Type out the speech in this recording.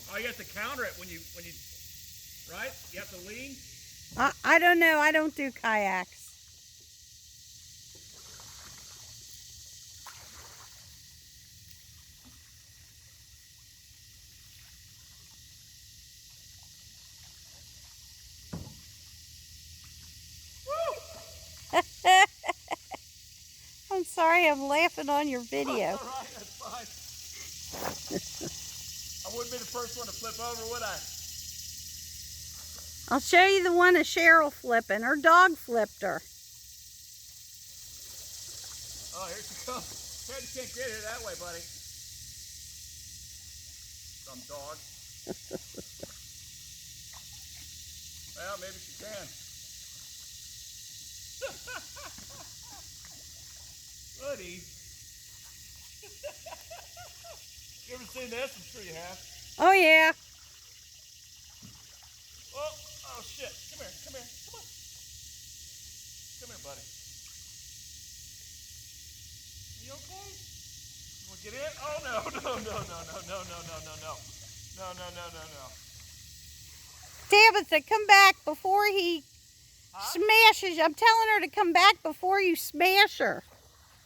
Oh, you have to counter it when you, right? You have to lean. I don't know. I don't do kayaks. I'm sorry, I'm laughing on your video. All right, that's fine. I wouldn't be the first one to flip over, would I? I'll show you the one of Cheryl flipping. Her dog flipped her. Oh, here she comes. You can't get her that way, buddy. Some dog. Well, maybe she can. Buddy. You ever seen this? I'm sure you have. Oh, yeah. Oh shit. Come here, come here, come on. Come here, buddy. You okay? You want to get in? Oh, no. No. Tabitha, come back before he smashes. I'm telling her to come back before you smash her.